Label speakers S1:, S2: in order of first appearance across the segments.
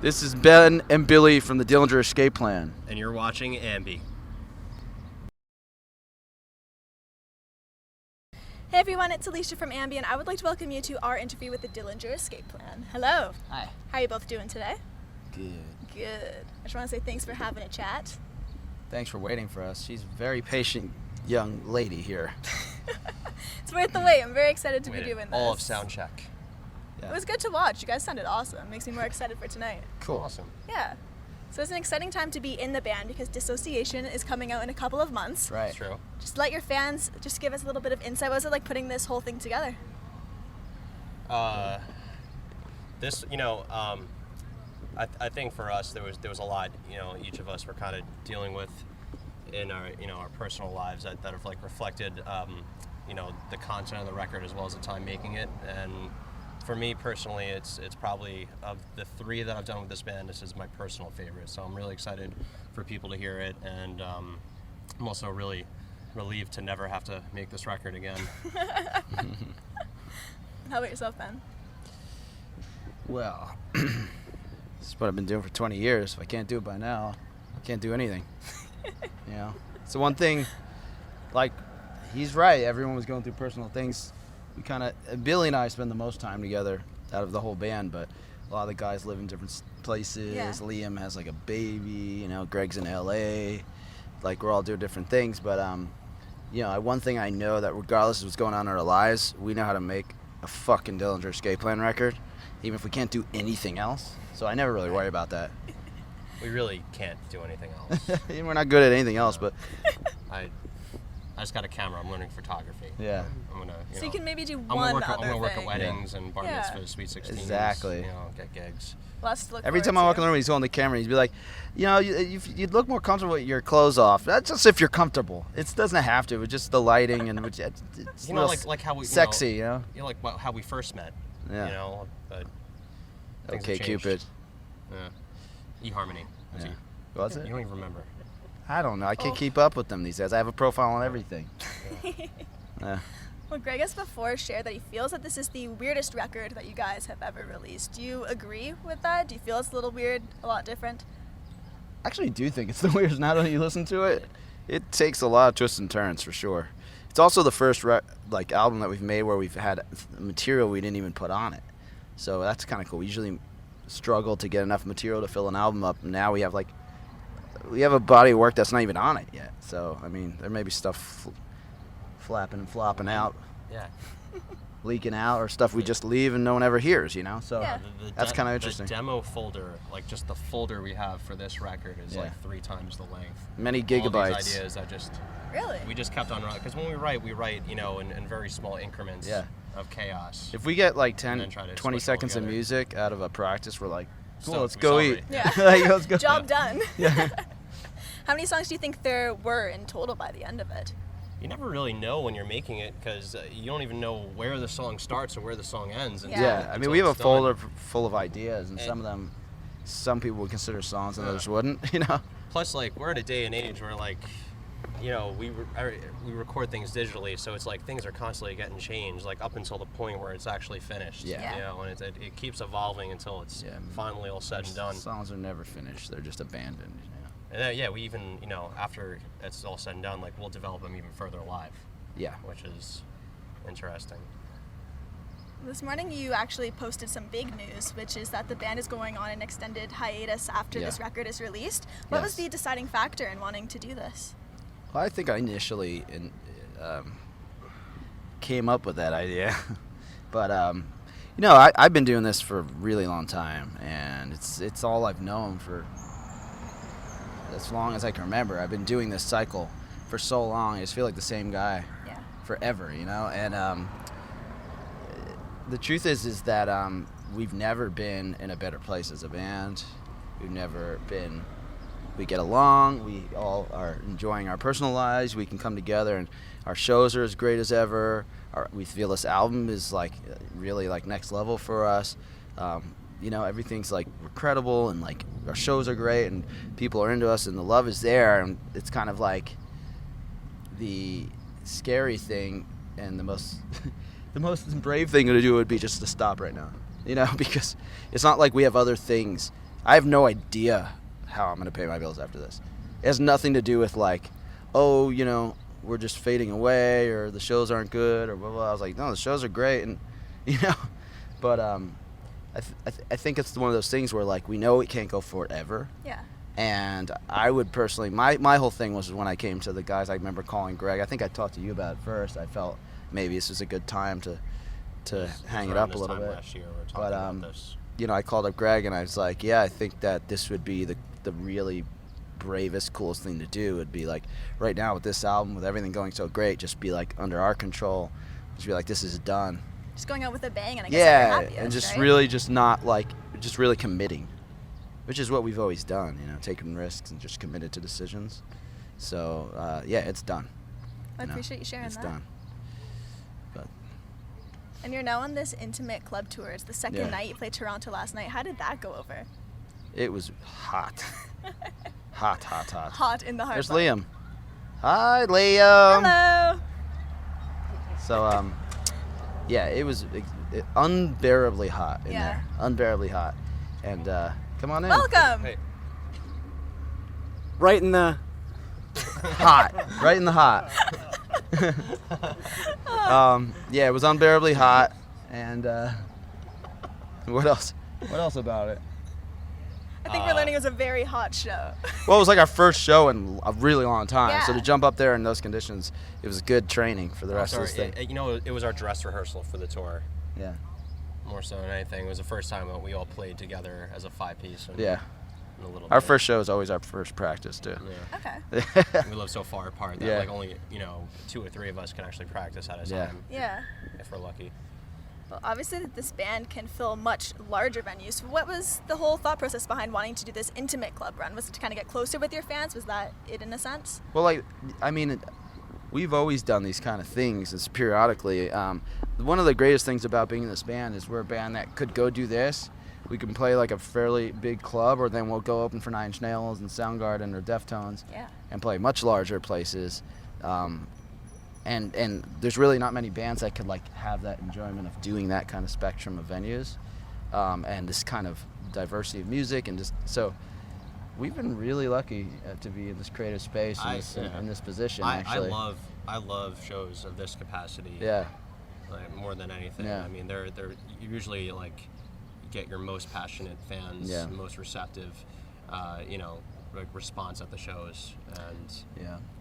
S1: This is Ben and Billy from the Dillinger Escape Plan.
S2: And you're watching AMBY.
S3: Hey everyone, it's Alicia from AMBY, and I would like to welcome you to our interview with the Dillinger Escape Plan. Hello.
S1: Hi.
S3: How are you both doing today?
S1: Good.
S3: Good. I just want to say thanks for having a chat.
S1: Thanks for waiting for us. She's a very patient young lady here.
S3: It's worth the wait. I'm very excited to be doing this.
S2: All of sound check.
S1: Yeah.
S3: It was good to watch. You guys sounded awesome. Makes me more excited for tonight.
S1: Cool.
S2: Awesome.
S3: Yeah. So it's an exciting time to be in the band because Dissociation is coming out in a couple of months.
S1: Right.
S2: That's true.
S3: Just let your fans just give us a little bit of insight. What was it like putting this whole thing together?
S2: I think for us there was a lot, each of us were kind of dealing with in our our personal lives that have like reflected the content of the record as well as the time making it. And for me personally, it's probably, of the three that I've done with this band, this is my personal favorite. So I'm really excited for people to hear it, and I'm also really relieved to never have to make this record again.
S3: How about yourself, Ben?
S1: Well, this is what I've been doing for 20 years. If I can't do it by now, I can't do anything. It's the one thing, like, he's right. Everyone was going through personal things. We kind of, Billy and I spend the most time together out of the whole band, but a lot of the guys live in different places.
S3: Yeah.
S1: Liam has like a baby, Greg's in LA. Like, we're all doing different things, but one thing I know, that regardless of what's going on in our lives, we know how to make a fucking Dillinger Escape Plan record, even if we can't do anything else. So I never really worry about that.
S2: We really can't do anything else.
S1: We're not good at anything else, but
S2: I just got a camera. I'm learning photography.
S1: yeah.
S2: I'm gonna.
S3: So you can maybe do
S2: I'm
S3: one
S2: gonna
S3: other
S2: work
S3: thing.
S2: at weddings and bar
S3: Yeah.
S2: mitzvahs, sweet 16s.
S1: Exactly.
S2: Get gigs.
S3: Lots to look
S1: Every time I
S3: forward
S1: walk in the room, he's holding the camera. He'd be like, you'd look more comfortable with your clothes off. That's just if you're comfortable. It doesn't have to. It's just the lighting and it's
S2: like how we
S1: sexy,
S2: how we first met.
S1: Yeah.
S2: But things
S1: Okay,
S2: have changed.
S1: Cupid.
S2: Yeah. eHarmony.
S1: Yeah. What's
S2: You
S1: it?
S2: don't even remember.
S1: I don't know. I can't keep up with them these days. I have a profile on everything. Yeah.
S3: Well, Greg has before shared that he feels that this is the weirdest record that you guys have ever released. Do you agree with that? Do you feel it's a little weird, a lot different?
S1: I actually do think it's the weirdest. Now that you listen to it, it takes a lot of twists and turns for sure. It's also the first album that we've made where we've had material we didn't even put on it. So that's kind of cool. We usually struggle to get enough material to fill an album up. Now we have a body of work that's not even on it yet. So I mean, there may be stuff flapping and flopping out,
S2: Yeah.
S1: leaking out, or stuff we just leave and no one ever hears. So
S3: Yeah.
S1: that's kind of interesting.
S2: The demo folder, like just the folder we have for this record, is
S1: Yeah.
S2: like 3 times the length.
S1: Many
S2: All
S1: gigabytes.
S2: these ideas,
S3: Really?
S2: we just kept on running, because when we write, in very small increments of chaos.
S1: If we get like
S2: And
S1: 10,
S2: then try to
S1: 20
S2: squish it all
S1: seconds of
S2: together.
S1: music out of a practice, we're like, cool,
S2: So
S1: let's
S2: we
S1: go eat.
S2: celebrate.
S3: Yeah.
S1: Like, let's go.
S3: Job done.
S1: Yeah.
S3: How many songs do you think there were in total by the end of it?
S2: You never really know when you're making it, because you don't even know where the song starts or where the song ends.
S3: Yeah.
S1: Yeah, I mean,
S2: until
S1: we have a
S2: it's done.
S1: folder full of ideas, and
S2: And-
S1: some of them, some people would consider songs, and
S2: Yeah.
S1: others wouldn't.
S2: Plus, like, we're at a day and age where, like, we record things digitally, so it's like things are constantly getting changed, like up until the point where it's actually finished.
S1: Yeah.
S2: And it keeps evolving until it's finally all said and done.
S1: Songs are never finished; they're just abandoned.
S2: And then, we even, after it's all said and done, like, we'll develop them even further live,
S1: Yeah.
S2: which is interesting.
S3: This morning you actually posted some big news, which is that the band is going on an extended hiatus after this record is released. What was
S1: Yes.
S3: the deciding factor in wanting to do this?
S1: Well, I think I initially came up with that idea, but I've been doing this for a really long time, and it's all I've known for as long as I can remember. I've been doing this cycle for so long. I just feel like the same guy forever, and the truth is that we've never been in a better place as a band. We get along, we all are enjoying our personal lives, we can come together, and our shows are as great as ever. We feel this album is like really like next level for us. Everything's like incredible, and like our shows are great, and people are into us, and the love is there, and it's kind of like the scary thing and the most the most brave thing to do would be just to stop right now, because it's not like we have other things I have no idea how I'm going to pay my bills after this. It has nothing to do with like, oh, you know, we're just fading away or the shows aren't good or blah, blah. I was like, no, the shows are great. And, you know, but I think it's one of those things where like we know it can't go forever.
S3: Yeah.
S1: And I would personally, my whole thing was when I came to the guys, I remember calling Greg. I think I talked to you about it first. I felt maybe this was a good time to hang it up a little bit.
S2: Last year, we were talking about this.
S1: You know, I called up Greg and I was like, yeah, I think that this would be the really bravest, coolest thing to do. Would be like right now with this album, with everything going so great, just be like under our control. Just be like, this is done.
S3: Just going out with a bang, and I guess you're happiest,
S1: and just
S3: right?
S1: really just not like, just really committing, which is what we've always done, you know, taking risks and just committed to decisions. So, yeah, it's done.
S3: I appreciate you sharing
S1: it's
S3: that.
S1: It's done. But
S3: And you're now on this intimate club tour. It's the second night. You played Toronto last night. How did that go over?
S1: It was hot. hot.
S3: Hot in the heart.
S1: There's Liam. Hi, Liam.
S3: Hello.
S1: So, yeah, it was unbearably hot in there. Unbearably hot. And come on in.
S3: Welcome.
S2: Hey.
S1: Right in the hot. Right in the hot. Yeah, it was unbearably hot. And what else? What else about it?
S3: I think we're learning it was a very hot show.
S1: Well, it was like our first show in a really long time.
S3: Yeah.
S1: So to jump up there in those conditions, it was good training for the rest of this thing.
S2: You know, it was our dress rehearsal for the tour.
S1: Yeah.
S2: More so than anything. It was the first time that we all played together as a 5-piece.
S1: Yeah.
S2: In a little
S1: Our
S2: bit.
S1: first show is always our first practice, too.
S2: Yeah.
S3: Okay.
S2: We live so far apart that
S1: Yeah.
S2: like only, you know, 2 or 3 of us can actually practice at a
S1: Yeah.
S2: time.
S3: Yeah.
S2: If we're lucky.
S3: Well, obviously this band can fill much larger venues. What was the whole thought process behind wanting to do this intimate club run? Was it to kind of get closer with your fans? Was that it in a sense?
S1: Well, like, I mean, we've always done these kind of things. It's periodically. One of the greatest things about being in this band is we're a band that could go do this. We can play like a fairly big club, or then we'll go open for Nine Inch Nails and Soundgarden or Deftones, and play much larger places. And there's really not many bands that could like have that enjoyment of doing that kind of spectrum of venues, and this kind of diversity of music, and just so we've been really lucky to be in this creative space in this position. Actually,
S2: I love shows of this capacity.
S1: Yeah.
S2: Like, more than anything.
S1: Yeah.
S2: I mean, they're usually like you get your most passionate fans, most receptive, you know, like response at the shows, and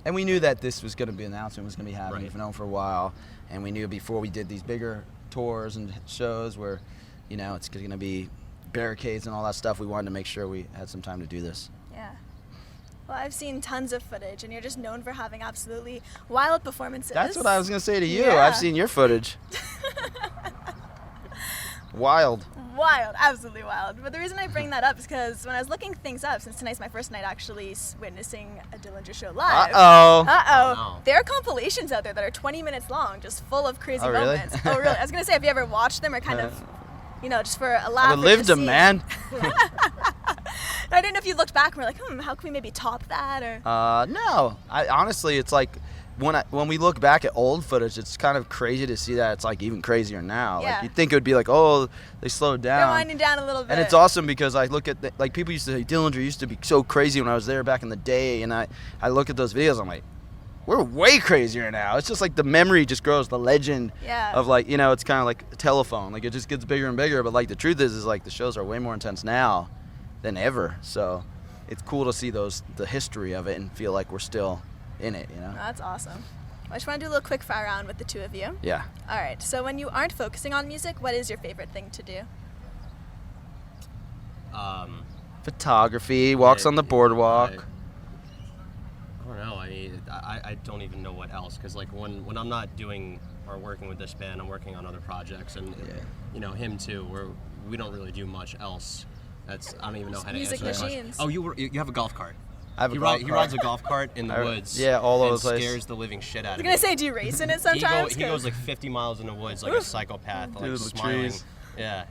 S1: And we knew that this was going to be an announcement, was going to be happening. We've known for a while, and we knew before we did these bigger tours and shows where, you know, it's going to be barricades and all that stuff. We wanted to make sure we had some time to do this.
S3: Yeah. Well, I've seen tons of footage, and you're just known for having absolutely wild performances.
S1: That's what I was going to say to you.
S3: Yeah.
S1: I've seen your footage. Wild.
S3: Wild, absolutely wild. But the reason I bring that up is because when I was looking things up, since tonight's my first night actually witnessing a Dillinger show live.
S1: Uh-oh.
S3: There are compilations out there that are 20 minutes long, just full of crazy
S1: Oh, really?
S3: moments. Oh, really? I was going to say, have you ever watched them or kind of, you know, just for a laugh?
S1: I lived them, man.
S3: I didn't know if you looked back and were like, how can we maybe top that? Or
S1: No. Honestly, it's like when we look back at old footage, it's kind of crazy to see that it's like even crazier now.
S3: Yeah.
S1: Like you'd think it would be like, oh, they slowed down.
S3: they're winding down a little bit.
S1: And it's awesome because I look at like people used to say Dillinger used to be so crazy when I was there back in the day, and I look at those videos, I'm like, we're way crazier now. It's just like the memory just grows, the legend of like, you know, it's kind of like a telephone, like it just gets bigger and bigger. But like the truth is like the shows are way more intense now than ever. So it's cool to see the history of it and feel like we're still in it, you know.
S3: That's awesome. I just want to do a little quick fire round with the two of you.
S1: Yeah.
S3: All right. So when you aren't focusing on music, what is your favorite thing to do?
S1: Photography, walks on the boardwalk.
S2: I don't know. I don't even know what else, because like when I'm not doing or working with this band, I'm working on other projects, and you know him too. We don't really do much else. I don't even know how to
S3: music
S2: answer that
S3: machines.
S2: question. Oh, you have a golf cart.
S1: I have a golf cart.
S2: He rides a golf cart in the woods.
S1: Yeah, all over
S2: and
S1: the place.
S2: Scares the living shit out of
S3: I was
S2: me.
S3: going to say, do you race in it sometimes?
S2: He goes like 50 miles in the woods like a psychopath, like
S1: the
S2: smiling.
S1: trees.
S2: Yeah.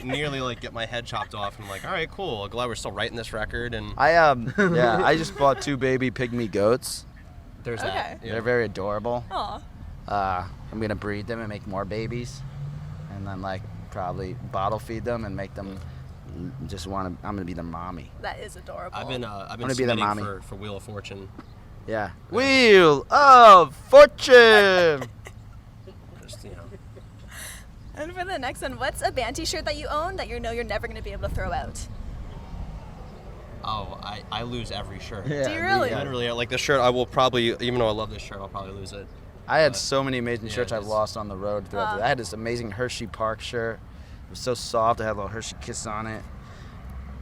S2: nearly like get my head chopped off. And I'm like, all right, cool. Glad we're still writing this record. And
S1: I just bought 2 baby pygmy goats.
S2: there's that.
S3: Okay.
S2: Yeah.
S1: They're very adorable.
S3: Aw.
S1: I'm gonna breed them and make more babies, and then like probably bottle feed them and make them just want to. I'm gonna be their mommy.
S3: That is adorable.
S2: I've been
S1: be their
S2: submitting
S1: mommy.
S2: for Wheel of Fortune.
S1: Yeah. Wheel of Fortune.
S2: Just,
S3: And for the next one, what's a band t-shirt that you own that you know you're never going to be able to throw out?
S2: Oh, I lose every shirt.
S3: Do you really?
S2: Literally, like this shirt, I will probably, even though I love this shirt, I'll probably lose it.
S1: I had so many amazing shirts I've
S2: it's-
S1: lost on the road throughout. I had this amazing Hershey Park shirt. It was so soft. It had a little Hershey Kiss on it.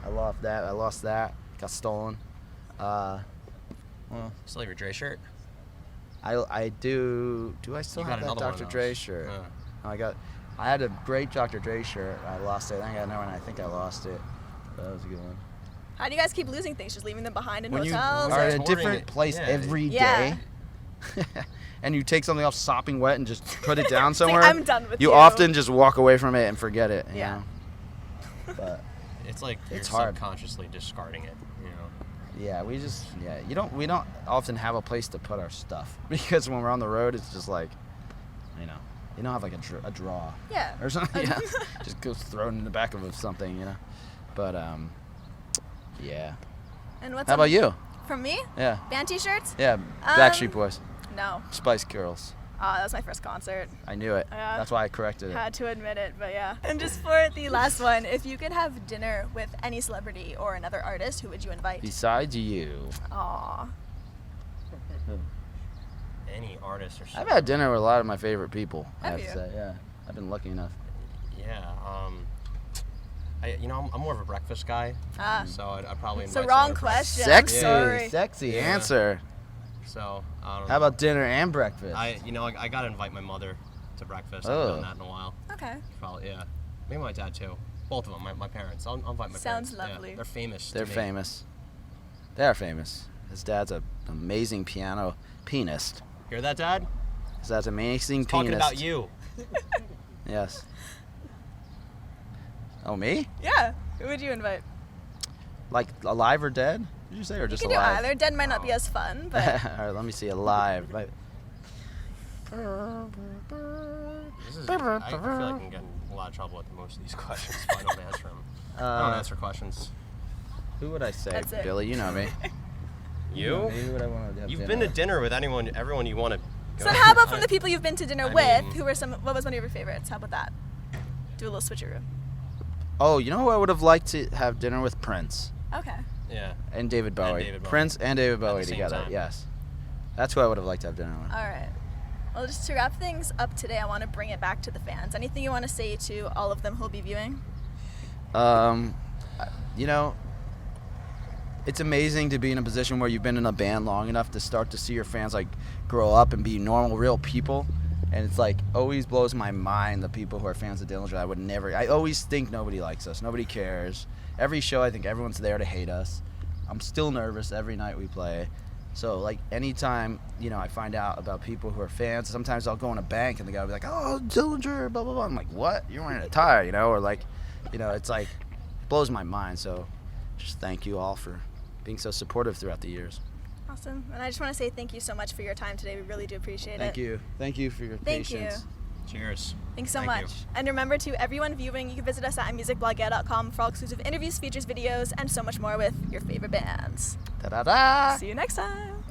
S1: I lost that. Got stolen. Well,
S2: Still have your Dre shirt?
S1: I do. Do I still
S2: You
S1: have
S2: got
S1: that
S2: another one of
S1: Dr.
S2: those.
S1: Dre shirt?
S2: Yeah.
S1: I had a great Dr. Dre shirt. I lost it. I got another one. I think I lost it. But that was a good one.
S3: How do you guys keep losing things? Just leaving them behind in
S1: When you
S3: hotels?
S1: are
S3: or-
S1: in a
S2: Hoarding
S1: different
S2: it.
S1: place
S2: Yeah.
S1: every
S3: Yeah.
S1: day, and you take something off sopping wet and just put it down
S3: It's like,
S1: somewhere,
S3: I'm done with
S1: you
S3: you.
S1: often just walk away from it and forget it. You
S3: Yeah.
S1: know? But
S2: It's like
S1: It's
S2: you're
S1: hard.
S2: subconsciously discarding it.
S1: yeah, we don't often have a place to put our stuff because when we're on the road, it's just like, you don't have like a draw
S3: Yeah.
S1: or something. Yeah, just goes thrown in the back of something, But yeah.
S3: And what's
S1: How about you?
S3: From me?
S1: Yeah,
S3: Band t-shirts?
S1: yeah. Backstreet Boys,
S3: No.
S1: Spice Girls.
S3: That was my first concert.
S1: I knew it.
S3: Yeah.
S1: That's why I corrected it.
S3: Had to admit it, but yeah. And just for the last one, if you could have dinner with any celebrity or another artist, who would you invite?
S1: Besides you,
S3: Aw.
S2: Any artist or something.
S1: I've had dinner with a lot of my favorite people. I
S3: Have
S1: have to
S3: you?
S1: say, yeah. I've been lucky enough.
S2: Yeah. I'm more of a breakfast guy. So I'd probably
S3: It's a
S2: invite
S3: wrong
S2: someone to
S3: question.
S1: Sexy,
S3: I'm sorry.
S1: sexy
S2: Yeah.
S1: answer.
S2: So I don't know.
S1: How about dinner and breakfast?
S2: I gotta invite my mother to breakfast. I
S1: Oh.
S2: haven't done that in a while.
S3: Okay.
S2: Probably, yeah. Maybe my dad too. Both of them. My parents. I'll invite my
S3: Sounds
S2: parents. Yeah,
S3: lovely.
S2: they're famous.
S1: They're
S2: to me.
S1: famous. They are famous. His dad's an amazing pianist.
S2: Hear that, Dad?
S1: His dad's an amazing
S2: Talking
S1: pianist.
S2: about you.
S1: Yes. Oh, me?
S3: Yeah. Who would you invite?
S1: Like alive or dead? Did you say, or just
S3: You can do
S1: alive?
S3: either. Dead might not be as fun, but
S1: All right, let me see. Alive.
S2: This is, I feel like I'm getting in a lot of trouble with most of these questions. But I don't answer them. I don't answer questions.
S1: Who would I say?
S3: That's it.
S1: Billy, you know me.
S2: You?
S1: Who would I want to have
S2: You've
S1: dinner
S2: been to
S1: with?
S2: dinner with everyone you want to.
S3: So how about from the people you've been to dinner
S2: I
S3: with?
S2: mean-
S3: What was one of your favorites? How about that? Do a little switcheroo.
S1: Oh, you know who I would have liked to have dinner with? Prince
S3: Okay.
S2: Yeah.
S1: and David Bowie.
S2: David Bowie.
S1: Prince and David
S2: the
S1: Bowie
S2: same
S1: together.
S2: time.
S1: Yes. That's who I would have liked to have dinner with.
S3: All right. Well, just to wrap things up today, I want to bring it back to the fans. Anything you want to say to all of them who'll be viewing?
S1: You know, it's amazing to be in a position where you've been in a band long enough to start to see your fans like grow up and be normal, real people. And it's like always blows my mind the people who are fans of Dillinger. I always think nobody likes us, nobody cares. Every show, I think everyone's there to hate us. I'm still nervous every night we play. So like anytime, I find out about people who are fans, sometimes I'll go in a bank and the guy will be like, "Oh, Dillinger, blah, blah, blah." I'm like, "What? You're wearing a tie," or like, it's like, it blows my mind. So just thank you all for being so supportive throughout the years.
S3: Awesome. And I just want to say thank you so much for your time today. We really do appreciate
S1: Thank
S3: it.
S1: you. Thank you for your
S3: Thank you.
S1: patience.
S2: Cheers.
S3: Thanks so
S2: Thank
S3: much.
S2: you.
S3: And remember, to everyone viewing, you can visit us at musicblogger.com for all exclusive interviews, features, videos, and so much more with your favorite bands.
S1: Da-da-da!
S3: See you next time.